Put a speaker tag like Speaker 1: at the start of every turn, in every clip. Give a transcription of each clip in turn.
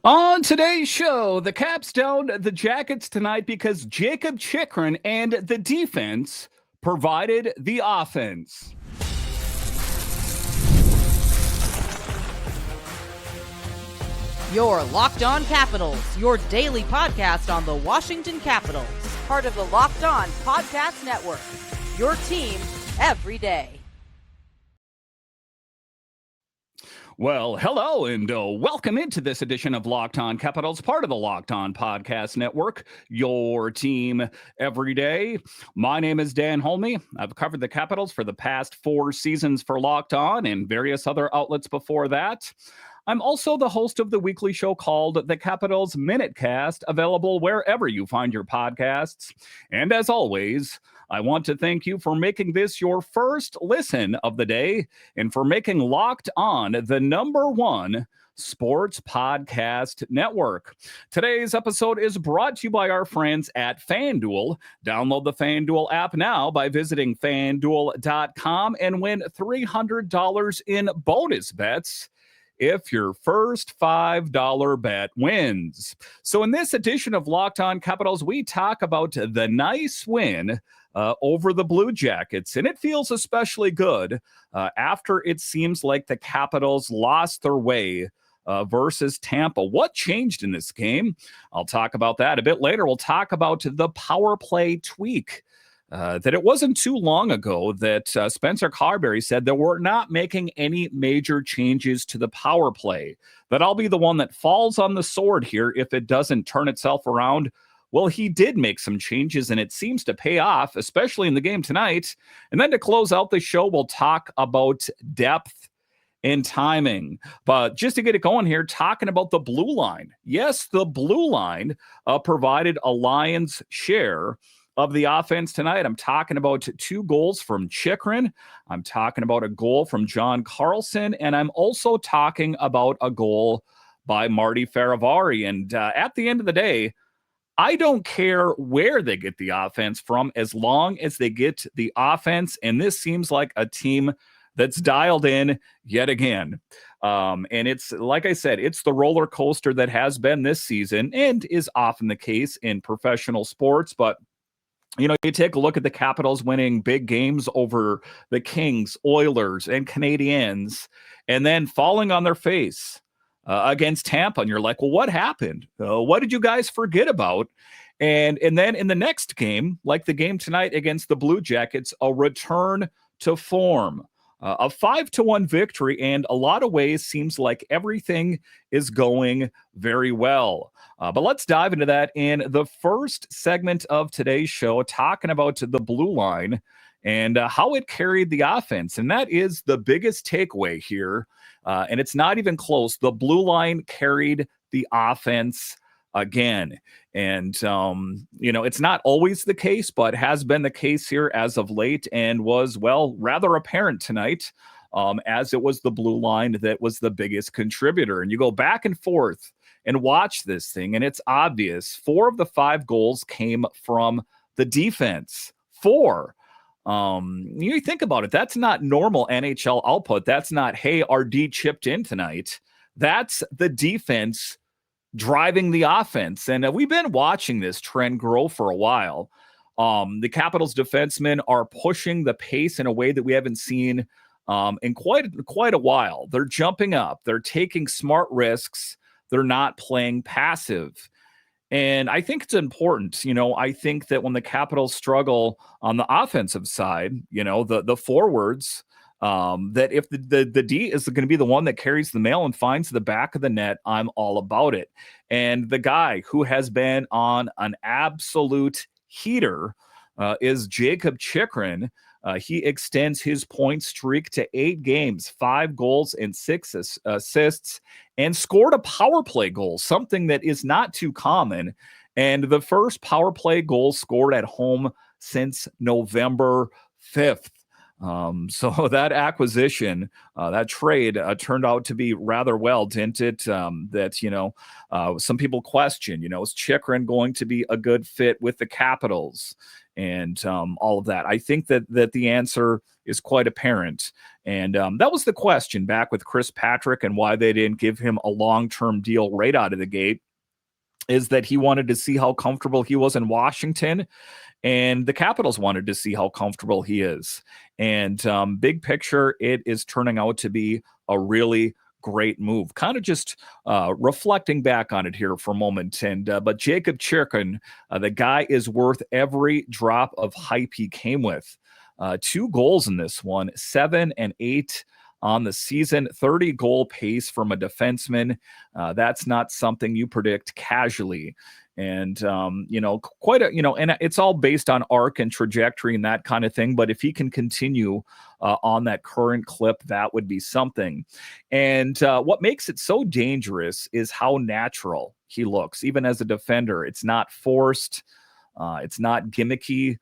Speaker 1: On today's show, the Caps downed the Jackets tonight because Jacob Chychrun and the defense provided the offense.
Speaker 2: Your Locked On Capitals, your daily podcast on the Washington Capitals. Part of the Locked On Podcast Network. Your team every day.
Speaker 1: Well, hello and welcome into this edition of Locked On Capitals, part of the Locked On Podcast Network, your team every day. My name is Dan HOLMI. I've covered the Capitals for the past 4 seasons for Locked On and various other outlets before that. I'm also the host of the weekly show called The Capitals Minute Cast, available wherever you find your podcasts. And as always, I want to thank you for making this your first listen of the day and for making Locked On the #1 sports podcast network. Today's episode is brought to you by our friends at FanDuel. Download the FanDuel app now by visiting FanDuel.com and win $300 in bonus bets if your first $5 bet wins. So in this edition of Locked On Capitals, we talk about the nice win over the Blue Jackets. And it feels especially good after it seems like the Capitals lost their way versus Tampa. What changed in this game? I'll talk about that a bit later. We'll talk about the power play tweak. That it wasn't too long ago that Spencer Carbery said that we're not making any major changes to the power play, that I'll be the one that falls on the sword here if it doesn't turn itself around. Well, he did make some changes, and it seems to pay off, especially in the game tonight. And then to close out the show, we'll talk about depth and timing. But just to get it going here, talking about the blue line. Yes, the blue line provided a lion's share of the offense tonight. I'm talking about 2 goals from Chychrun. I'm talking about a goal from John Carlson. And I'm also talking about a goal by Marty Fehervary. And at the end of the day, I don't care where they get the offense from as long as they get the offense. And this seems like a team that's dialed in yet again. And it's, like I said, it's the roller coaster that has been this season and is often the case in professional sports. But you know, you take a look at the Capitals winning big games over the Kings, Oilers, and Canadiens, and then falling on their face against Tampa. And you're like, well, what happened? What did you guys forget about? And then in the next game, like the game tonight against the Blue Jackets, a return to form. A 5-1 victory, and a lot of ways seems like everything is going very well. But let's dive into that in the first segment of today's show, talking about the blue line and how it carried the offense. And that is the biggest takeaway here. And it's not even close. The blue line carried the offense again. And, you know, it's not always the case, but has been the case here as of late and was, well, rather apparent tonight as it was the blue line that was the biggest contributor. And you go back and forth and watch this thing, and it's obvious. 4 of the 5 goals came from the defense. 4. You think about it. That's not normal NHL output. That's not, hey, our D chipped in tonight. That's the defense driving the offense. And we've been watching this trend grow for a while. The Capitals defensemen are pushing the pace in a way that we haven't seen in quite a while. They're jumping up. They're taking smart risks. They're not playing passive. And I think it's important. You know, I think that when the Capitals struggle on the offensive side, you know, the forwards, that if the D is going to be the one that carries the mail and finds the back of the net, I'm all about it. And the guy who has been on an absolute heater is Jacob Chychrun. He extends his point streak to 8 games, 5 goals and 6 assists, and scored a power play goal, something that is not too common. And the first power play goal scored at home since November 5th. So that acquisition, that trade turned out to be rather well, didn't it? That, you know, some people question, you know, is Chychrun going to be a good fit with the Capitals? and all of that. I think that the answer is quite apparent. And that was the question back with Chris Patrick and why they didn't give him a long-term deal right out of the gate, is that he wanted to see how comfortable he was in Washington, and the Capitals wanted to see how comfortable he is. And big picture, it is turning out to be a really great move. Kind of just reflecting back on it here for a moment. And but Jacob Chychrun, the guy is worth every drop of hype he came with. 2 goals in this one, 7 and 8 on the season, 30 goal pace from a defenseman. That's not something you predict casually. And, quite a, and it's all based on arc and trajectory and that kind of thing. But if he can continue on that current clip, that would be something. And what makes it so dangerous is how natural he looks, even as a defender. It's not forced. It's not gimmicky.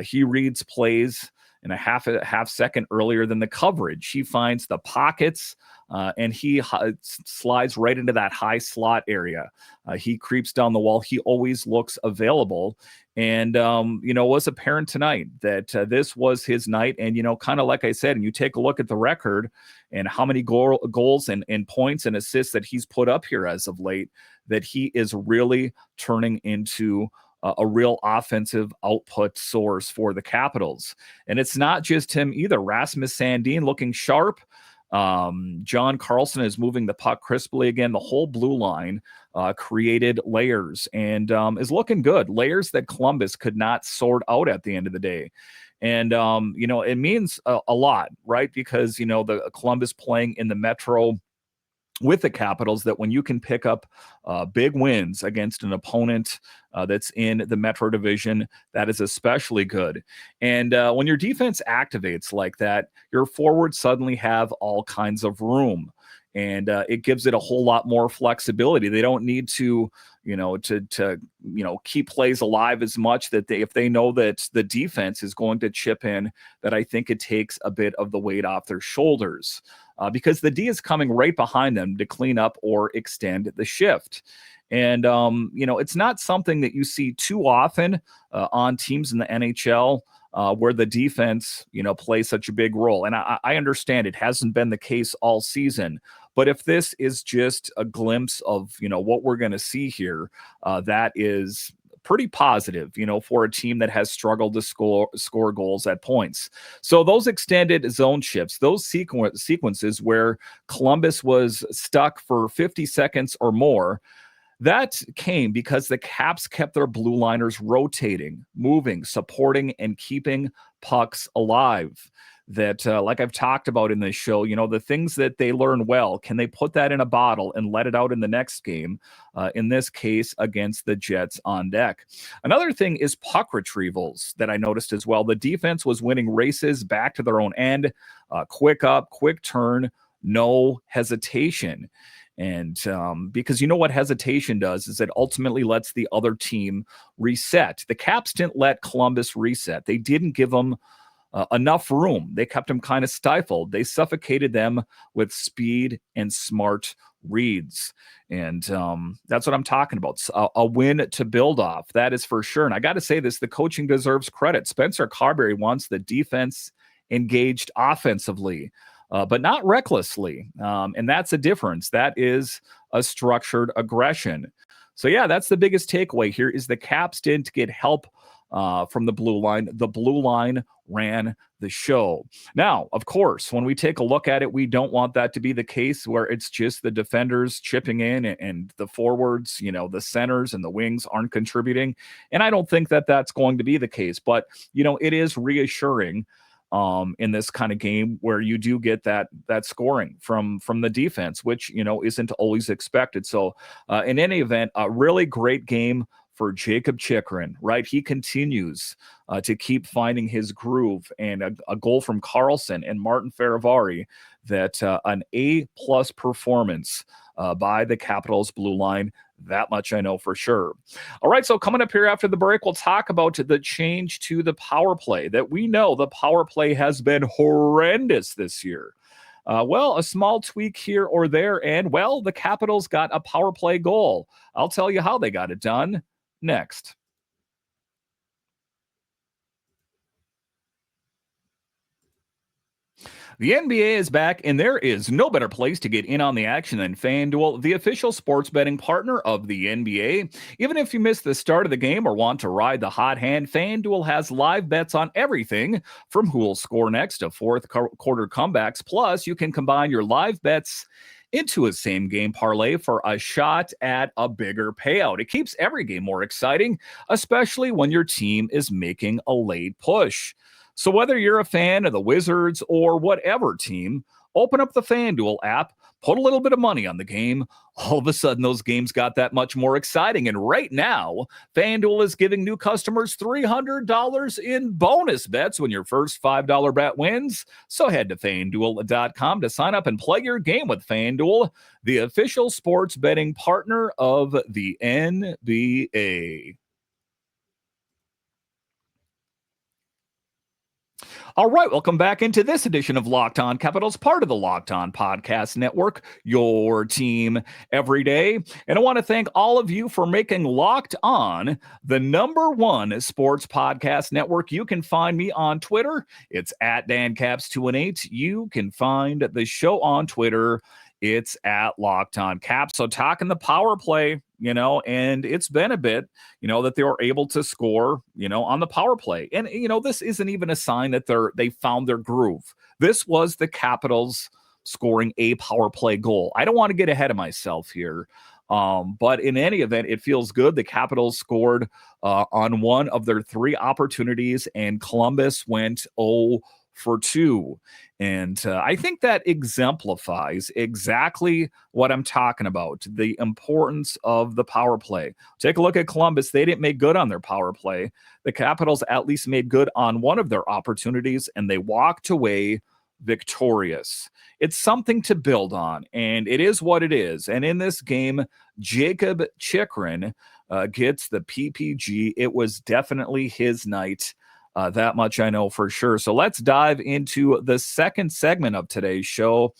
Speaker 1: He reads plays in a half second earlier than the coverage. He finds the pockets and he slides right into that high slot area. He creeps down the wall. He always looks available. And, was apparent tonight that this was his night. And, kind of like I said, and you take a look at the record and how many goals and points and assists that he's put up here as of late, that he is really turning into a real offensive output source for the Capitals. And it's not just him either. Rasmus Sandin looking sharp. John Carlson is moving the puck crisply again. The whole blue line created layers and is looking good. Layers that Columbus could not sort out at the end of the day. And, it means a lot, right? Because, the Columbus playing in the Metro with the Capitals, that when you can pick up big wins against an opponent that's in the Metro Division, that is especially good. And when your defense activates like that, your forwards suddenly have all kinds of room. And it gives it a whole lot more flexibility. They don't need to, keep plays alive as much, that if they know that the defense is going to chip in, that I think it takes a bit of the weight off their shoulders. Because the D is coming right behind them to clean up or extend the shift. And, it's not something that you see too often on teams in the NHL where the defense, plays such a big role. And I understand it hasn't been the case all season. But if this is just a glimpse of, what we're going to see here, that is pretty positive, for a team that has struggled to score goals at points. So those extended zone shifts, those sequences where Columbus was stuck for 50 seconds or more, that came because the Caps kept their blue liners rotating, moving, supporting, and keeping pucks alive. That, like I've talked about in this show, the things that they learn well, can they put that in a bottle and let it out in the next game? In this case, against the Jets on deck. Another thing is puck retrievals that I noticed as well. The defense was winning races back to their own end, quick up, quick turn, no hesitation. And because what hesitation does is it ultimately lets the other team reset. The Caps didn't let Columbus reset. They didn't give them enough room. They kept them kind of stifled. They suffocated them with speed and smart reads. And that's what I'm talking about. A win to build off. That is for sure. And I got to say this, the coaching deserves credit. Spencer Carbery wants the defense engaged offensively, but not recklessly. And that's a difference. That is a structured aggression. So yeah, that's the biggest takeaway here is the Caps didn't get help from the blue line. The blue line ran the show. Now, of course, when we take a look at it, we don't want that to be the case where it's just the defenders chipping in and the forwards, the centers and the wings aren't contributing. And I don't think that that's going to be the case. But, it is reassuring in this kind of game where you do get that scoring from the defense, which, isn't always expected. So in any event, a really great game for Jacob Chychrun, right? He continues to keep finding his groove, and a goal from Carlson and Marty Fehervary, that an A+ performance by the Capitals blue line. That much I know for sure. All right, so coming up here after the break, we'll talk about the change to the power play, that we know the power play has been horrendous this year. A small tweak here or there, and, the Capitals got a power play goal. I'll tell you how they got it done next. The NBA is back, and there is no better place to get in on the action than FanDuel, the official sports betting partner of the NBA. Even if you miss the start of the game or want to ride the hot hand, FanDuel has live bets on everything from who will score next to fourth quarter comebacks. Plus, you can combine your live bets into a same game parlay for a shot at a bigger payout. It keeps every game more exciting, especially when your team is making a late push. So whether you're a fan of the Wizards or whatever team, open up the FanDuel app, put a little bit of money on the game. All of a sudden, those games got that much more exciting. And right now, FanDuel is giving new customers $300 in bonus bets when your first $5 bet wins. So head to FanDuel.com to sign up and play your game with FanDuel, the official sports betting partner of the NBA. All right, welcome back into this edition of Locked On Capitals, part of the Locked On Podcast Network, your team every day. And I want to thank all of you for making Locked On the #1 sports podcast network. You can find me on Twitter. It's at DanCaps218. You can find the show on Twitter. It's at Locked On Caps. So talking the power play, and it's been a bit, that they were able to score, on the power play. And, this isn't even a sign that they found their groove. This was the Capitals scoring a power play goal. I don't want to get ahead of myself here. But in any event, it feels good. The Capitals scored on one of their 3 opportunities, and Columbus went 0-for-2. And I think that exemplifies exactly what I'm talking about, the importance of the power play. Take a look at Columbus. They didn't make good on their power play. The Capitals at least made good on one of their opportunities, and they walked away victorious. It's something to build on, and it is what it is. And in this game, Jacob Chychrun gets the PPG. It was definitely his night. That much I know for sure. So let's dive into the second segment of today's show,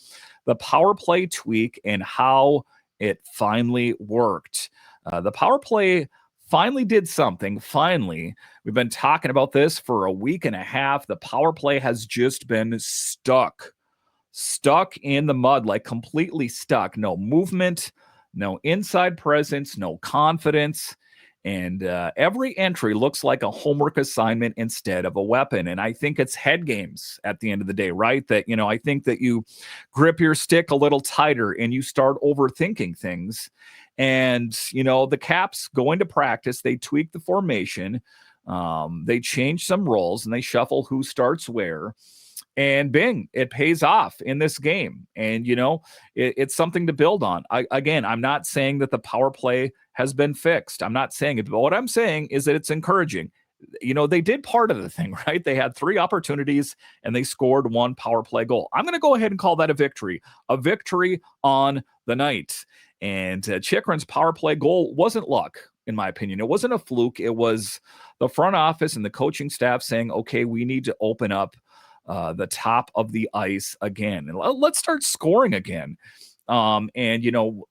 Speaker 1: the power play tweak and how it finally worked. The power play finally did something. Finally, we've been talking about this for a week and a half. The power play has just been stuck in the mud, like completely stuck. No movement, no inside presence, no confidence. And every entry looks like a homework assignment instead of a weapon. And I think it's head games at the end of the day, right? That, I think that you grip your stick a little tighter and you start overthinking things. And, the Caps go into practice, they tweak the formation, they change some roles, and they shuffle who starts where. And bing, it pays off in this game. And, it's something to build on. Again, I'm not saying that the power play has been fixed. I'm not saying it. But what I'm saying is that it's encouraging. They did part of the thing, right? They had 3 opportunities and they scored 1 power play goal. I'm going to go ahead and call that a victory on the night. And Chychrun's power play goal wasn't luck, in my opinion. It wasn't a fluke. It was the front office and the coaching staff saying, okay, we need to open up the top of the ice again. And let's start scoring again. And,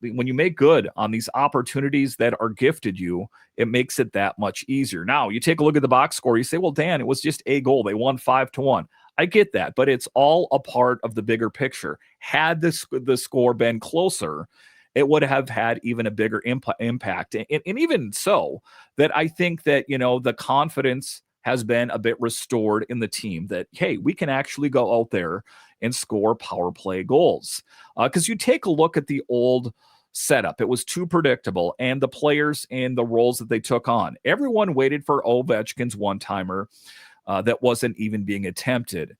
Speaker 1: when you make good on these opportunities that are gifted you, it makes it that much easier. Now, you take a look at the box score. You say, well, Dan, it was just a goal. They won 5-1. I get that, but it's all a part of the bigger picture. Had the score been closer, it would have had even a bigger impact. And even so, that I think that, the confidence has been a bit restored in the team that, hey, we can actually go out there and score power play goals. Because you take a look at the old setup, it was too predictable, and the players and the roles that they took on. Everyone waited for Ovechkin's one-timer that wasn't even being attempted.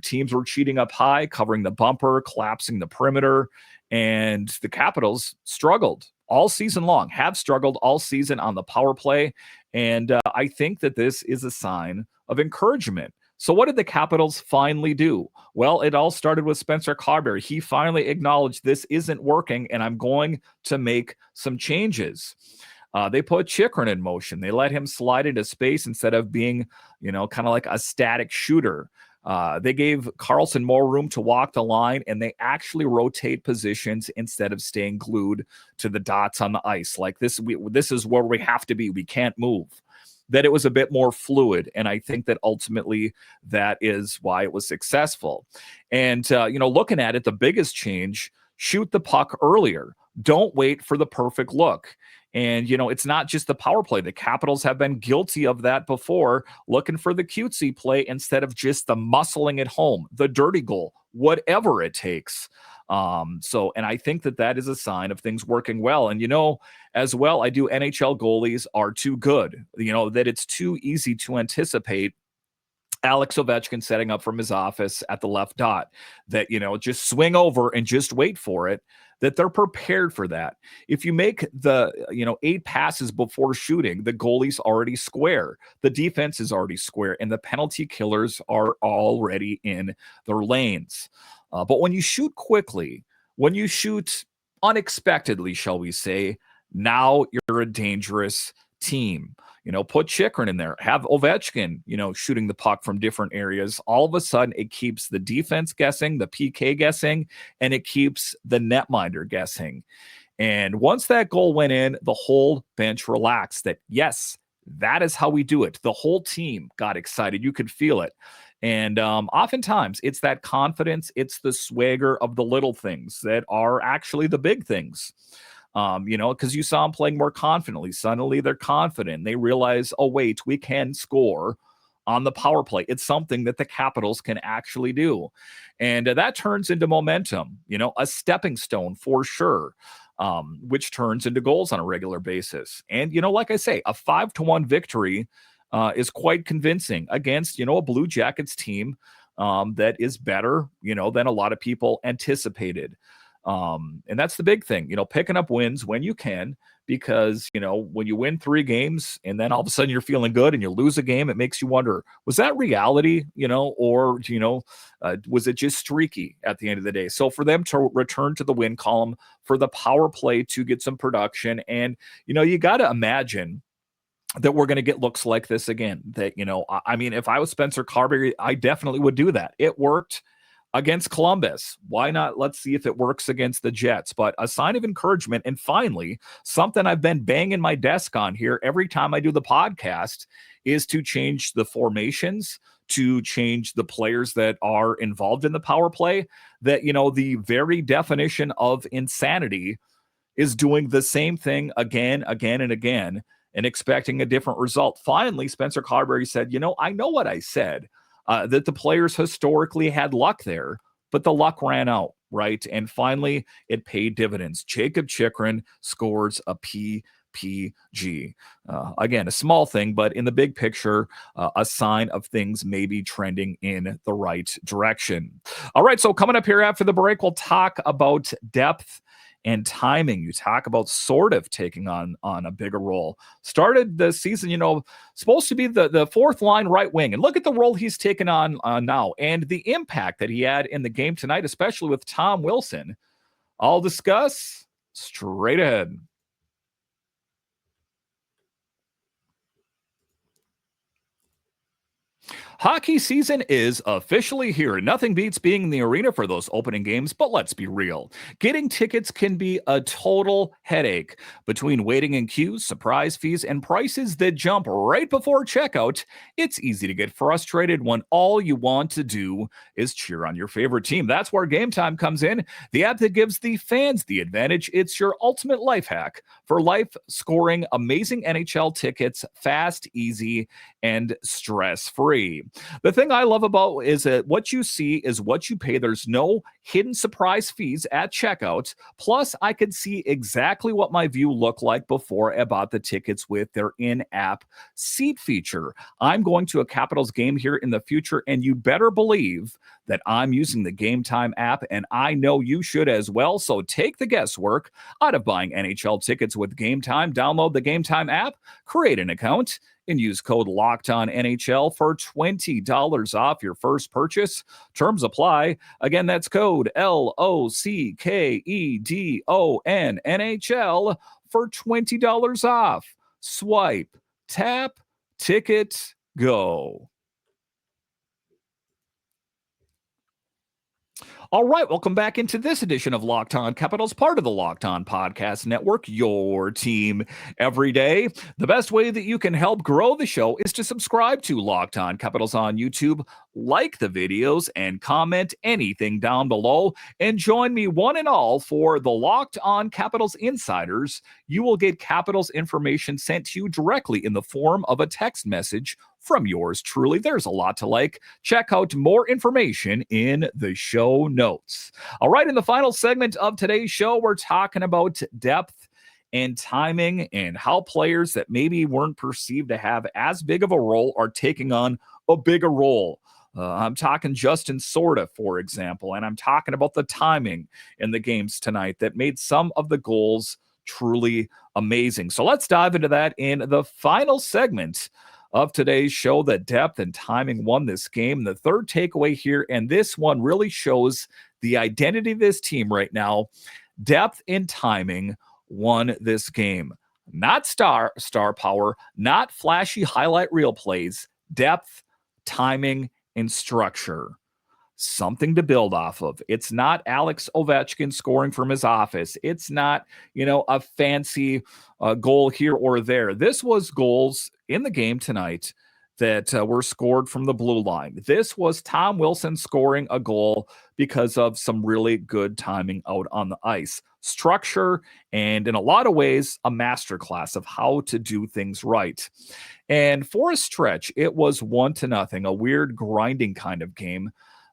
Speaker 1: Teams were cheating up high, covering the bumper, collapsing the perimeter, and the Capitals struggled all season long, have struggled all season on the power play. And I think that this is a sign of encouragement. So what did the Capitals finally do? Well, it all started with Spencer Carbery. He finally acknowledged this isn't working, and I'm going to make some changes. They put Chychrun in motion. They let him slide into space instead of being, kind of like a static shooter. They gave Carlson more room to walk the line, and they actually rotate positions instead of staying glued to the dots on the ice. Like this is where we have to be. We can't move. that it was a bit more fluid. And I think that ultimately that is why it was successful. And, looking at it, the biggest change, shoot the puck earlier. Don't wait for the perfect look. And, it's not just the power play. The Capitals have been guilty of that before, looking for the cutesy play instead of just the muscling at home, the dirty goal, whatever it takes. And I think that is a sign of things working well. And, as well, I do NHL goalies are too good, that it's too easy to anticipate Alex Ovechkin setting up from his office at the left dot, that, just swing over and just wait for it, that they're prepared for that. If you make the, 8 passes before shooting, the goalie's already square, the defense is already square, and the penalty killers are already in their lanes. But when you shoot quickly, when you shoot unexpectedly, shall we say, now you're a dangerous team. Put Chychrun in there, have Ovechkin, shooting the puck from different areas. All of a sudden, it keeps the defense guessing, the PK guessing, and it keeps the netminder guessing. And once that goal went in, the whole bench relaxed that, yes, that is how we do it. The whole team got excited. You could feel it. And oftentimes, it's that confidence, it's the swagger of the little things that are actually the big things. Because you saw them playing more confidently. Suddenly they're confident. They realize, oh, wait, we can score on the power play. It's something that the Capitals can actually do. And that turns into momentum, a stepping stone for sure, which turns into goals on a regular basis. And, like I say, a 5-1 victory is quite convincing against, a Blue Jackets team that is better, than a lot of people anticipated. And that's the big thing, picking up wins when you can, because, when you win 3 games and then all of a sudden you're feeling good and you lose a game, it makes you wonder, was that reality, or, was it just streaky at the end of the day? So for them to return to the win column, for the power play to get some production, and, you got to imagine that we're going to get looks like this again, that, I mean, if I was Spencer Carbery, I definitely would do that. It worked against Columbus. Why not? Let's see if it works against the Jets. But a sign of encouragement. And finally, something I've been banging my desk on here every time I do the podcast is to change the formations, to change the players that are involved in the power play. That, the very definition of insanity is doing the same thing again, and again, and expecting a different result. Finally, Spencer Carbery said, I know what I said. That the players historically had luck there, but the luck ran out, right? And finally, it paid dividends. Jacob Chychrun scores a PPG. Again, a small thing, but in the big picture, a sign of things maybe trending in the right direction. All right, so coming up here after the break, we'll talk about depth and timing. You talk about Sourdif taking on a bigger role. Started the season, supposed to be the fourth line right wing. And look at the role he's taken on now and the impact that he had in the game tonight, especially with Tom Wilson. I'll discuss straight ahead. Hockey season is officially here. Nothing beats being in the arena for those opening games, but let's be real. Getting tickets can be a total headache. Between waiting in queues, surprise fees, and prices that jump right before checkout, it's easy to get frustrated when all you want to do is cheer on your favorite team. That's where Game Time comes in, the app that gives the fans the advantage. It's your ultimate life hack for life scoring amazing NHL tickets fast, easy, and stress-free. The thing I love about is that what you see is what you pay. There's no hidden surprise fees at checkout. Plus, I could see exactly what my view looked like before I bought the tickets with their in-app seat feature. I'm going to a Capitals game here in the future, and you better believe that I'm using the Game Time app, and I know you should as well. So take the guesswork out of buying NHL tickets with Game Time. Download the Game Time app, create an account, and use code LOCKEDONNHL for $20 off your first purchase. Terms apply. Again, that's code LOCKEDONNHL for $20 off. Swipe, tap, ticket, go. All right, welcome back into this edition of Locked On Capitals, part of the Locked On Podcast Network, your team every day. The best way that you can help grow the show is to subscribe to Locked On Capitals on YouTube, like the videos, and comment anything down below. And join me one and all for the Locked On Capitals Insiders. You will get Capitals information sent to you directly in the form of a text message from yours truly. There's a lot to like. Check out more information in the show notes. All right, in the final segment of today's show, we're talking about depth and timing and how players that maybe weren't perceived to have as big of a role are taking on a bigger role. I'm talking Justin Sourdif, for example, and I'm talking about the timing in the games tonight that made some of the goals truly amazing. So let's dive into that in the final segment of today's show. The depth and timing won this game. The third takeaway here, and this one really shows the identity of this team right now. Depth and timing won this game. Not star power, not flashy highlight reel plays. Depth, timing, and structure. Something to build off of. It's not Alex Ovechkin scoring from his office. It's not, a fancy goal here or there. This was goals in the game tonight that were scored from the blue line. This was Tom Wilson scoring a goal because of some really good timing out on the ice. Structure, and in a lot of ways, a masterclass of how to do things right. And for a stretch, it was 1-0, a weird grinding kind of game.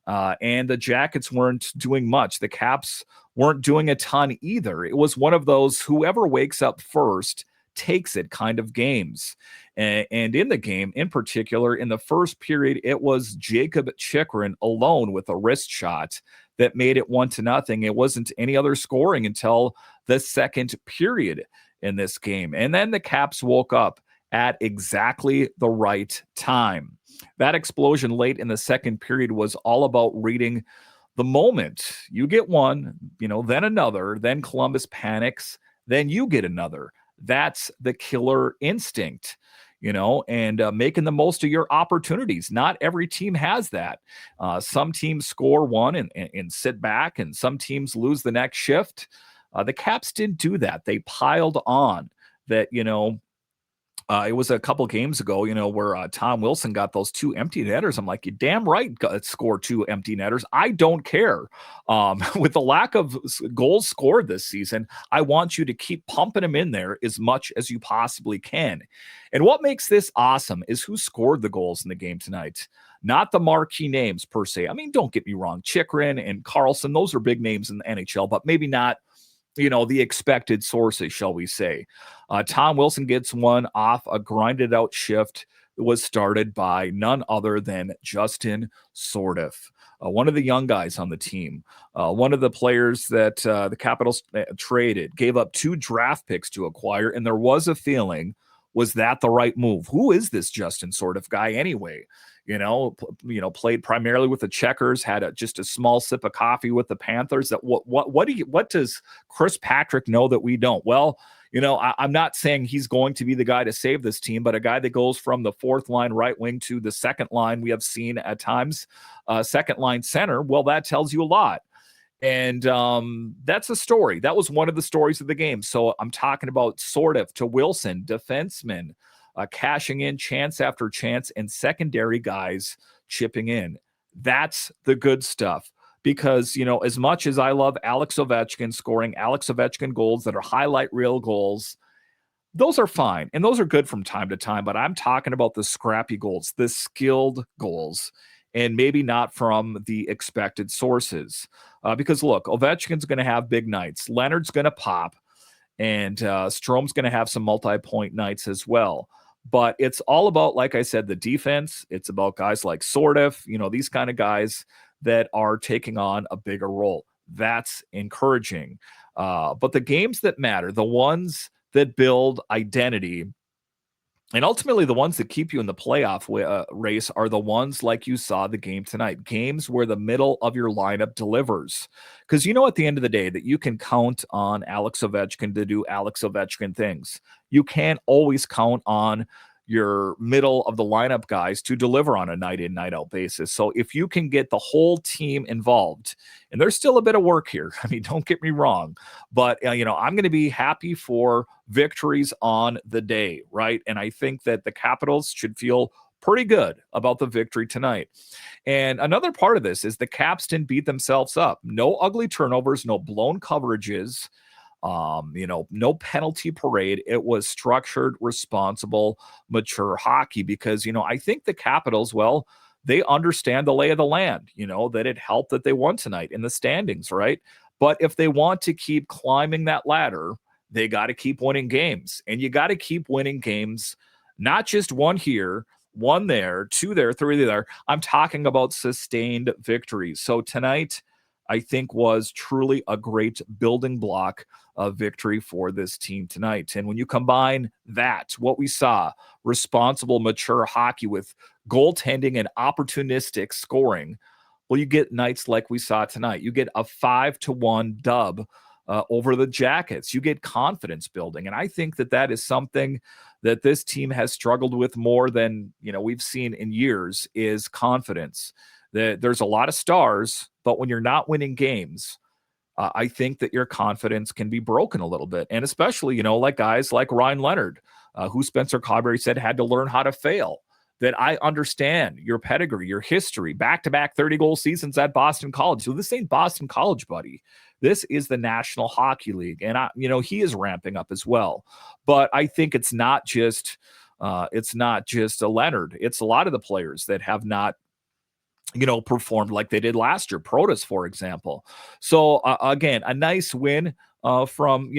Speaker 1: And the Jackets weren't doing much. The Caps weren't doing a ton either. It was one of those whoever wakes up first takes it kind of games. And in the game, in particular, in the first period, it was Jacob Chychrun alone with a wrist shot that made it 1-0. It wasn't any other scoring until the second period in this game. And then the Caps woke up at exactly the right time. That explosion late in the second period was all about reading the moment. You get one, then another, then Columbus panics, then you get another. That's the killer instinct, and making the most of your opportunities. Not every team has that. Some teams score one and sit back, and some teams lose the next shift. The Caps didn't do that. They piled on that, it was a couple games ago, where Tom Wilson got those two empty netters. I'm like, you damn right, score two empty netters. I don't care. With the lack of goals scored this season, I want you to keep pumping them in there as much as you possibly can. And what makes this awesome is who scored the goals in the game tonight. Not the marquee names per se. I mean, don't get me wrong. Chychrun and Carlson, those are big names in the NHL, but maybe not the expected sources, shall we say. Tom Wilson gets one off a grinded out shift that was started by none other than Justin Sourdif, one of the young guys on the team, one of the players that the Capitals traded, gave up 2 draft picks to acquire, and there was a feeling, was that the right move? Who is this Justin Sourdif guy anyway? Played primarily with the Checkers, had just a small sip of coffee with the Panthers. That what does Chris Patrick know that we don't? Well, I'm not saying he's going to be the guy to save this team, but a guy that goes from the fourth line right wing to the second line, we have seen at times, second line center. Well, that tells you a lot. And that's a story. That was one of the stories of the game. So I'm talking about Sourdif to Wilson, defensemen, cashing in chance after chance, and secondary guys chipping in. That's the good stuff. Because, as much as I love Alex Ovechkin scoring Alex Ovechkin goals that are highlight reel goals, those are fine. And those are good from time to time. But I'm talking about the scrappy goals, the skilled goals, and maybe not from the expected sources. Because, look, Ovechkin's going to have big nights. Leonard's going to pop. And Strome's going to have some multi-point nights as well. But it's all about, like I said, the defense. It's about guys like Sourdif, these kind of guys that are taking on a bigger role. That's encouraging. But the games that matter, the ones that build identity, and ultimately the ones that keep you in the playoff race, are the ones like you saw the game tonight. Games where the middle of your lineup delivers. Because at the end of the day that you can count on Alex Ovechkin to do Alex Ovechkin things. You can't always count on, your middle of the lineup guys to deliver on a night in, night out basis. So if you can get the whole team involved, and there's still a bit of work here. I mean, don't get me wrong, but I'm going to be happy for victories on the day, right? And I think that the Capitals should feel pretty good about the victory tonight. And another part of this is the Caps didn't beat themselves up. No ugly turnovers, no blown coverages. No penalty parade. It was structured, responsible, mature hockey because, I think the Capitals, well, they understand the lay of the land, that it helped that they won tonight in the standings, right? But if they want to keep climbing that ladder, they got to keep winning games. And you got to keep winning games, not just one here, one there, two there, three there. I'm talking about sustained victories. So tonight, I think, was truly a great building block of victory for this team tonight. And when you combine that, what we saw, responsible, mature hockey with goaltending and opportunistic scoring, well, you get nights like we saw tonight. You get a 5-1 dub over the Jackets. You get confidence building. And I think that is something that this team has struggled with more than, we've seen in years, is confidence. There's a lot of stars, but when you're not winning games, I think that your confidence can be broken a little bit. And especially, like guys like Ryan Leonard, who Spencer Carbery said had to learn how to fail. That I understand your pedigree, your history, back-to-back 30-goal seasons at Boston College. So this ain't Boston College, buddy. This is the National Hockey League. And, he is ramping up as well. But I think it's not just a Leonard. It's a lot of the players that have not performed like they did last year. Protas, for example. So again, a nice win from,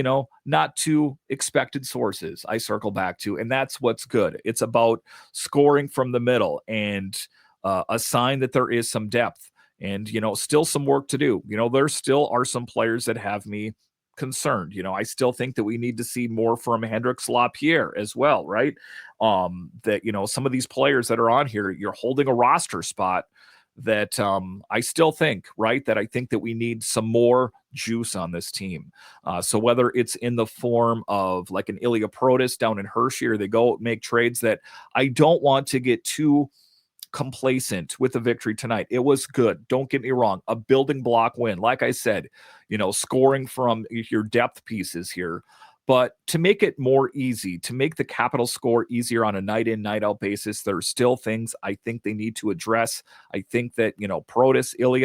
Speaker 1: not too expected sources, I circle back to, and that's what's good. It's about scoring from the middle and a sign that there is some depth and, still some work to do. There still are some players that have me concerned. I still think that we need to see more from Hendrix Lapierre as well, right? That, some of these players that are on here, you're holding a roster spot that I still think, right, that I think that we need some more juice on this team. So whether it's in the form of like an Ilya Protas down in Hershey, or they go make trades, that I don't want to get too complacent with the victory tonight. It was good. Don't get me wrong. A building block win. Like I said, scoring from your depth pieces here. But to make it more easy, to make the Capitals score easier on a night in, night out basis, there are still things I think they need to address. I think that, Ilya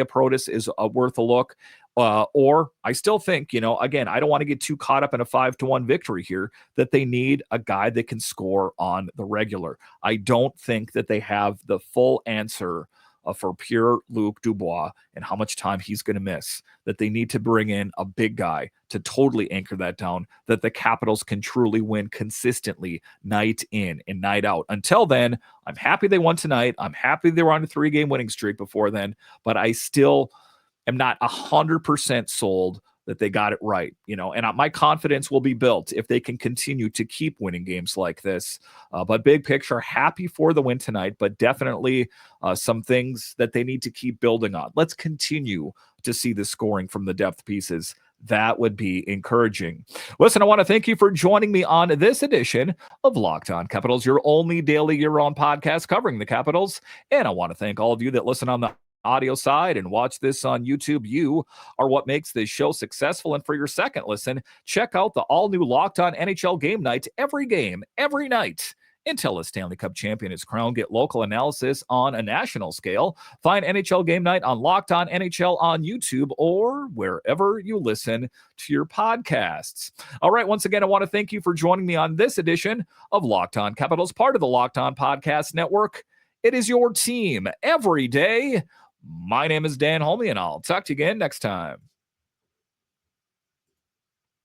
Speaker 1: Protas is worth a look. Or I still think, again, I don't want to get too caught up in a 5-1 victory here, that they need a guy that can score on the regular. I don't think that they have the full answer for Pierre-Luc Dubois and how much time he's going to miss, that they need to bring in a big guy to totally anchor that down, that the Capitals can truly win consistently night in and night out. Until then, I'm happy they won tonight. I'm happy they were on a 3-game winning streak before then, but I still am not 100% sold that they got it right, and my confidence will be built if they can continue to keep winning games like this. But big picture, happy for the win tonight, but definitely some things that they need to keep building on. Let's continue to see the scoring from the depth pieces. That would be encouraging. Listen, I want to thank you for joining me on this edition of Locked On Capitals, your only daily year-round podcast covering the Capitals. And I want to thank all of you that listen on the audio side and watch this on YouTube. You are what makes this show successful. And for your second listen, check out the all-new Locked On NHL Game Night, every game, every night, until a Stanley Cup champion is crowned. Get local analysis on a national scale. Find NHL Game Night on Locked On NHL on YouTube or wherever you listen to your podcasts. All right, once again, I want to thank you for joining me on this edition of Locked On Capitals, part of the Locked On Podcast Network. It is your team every day. My name is Dan HOLMI, and I'll talk to you again next time.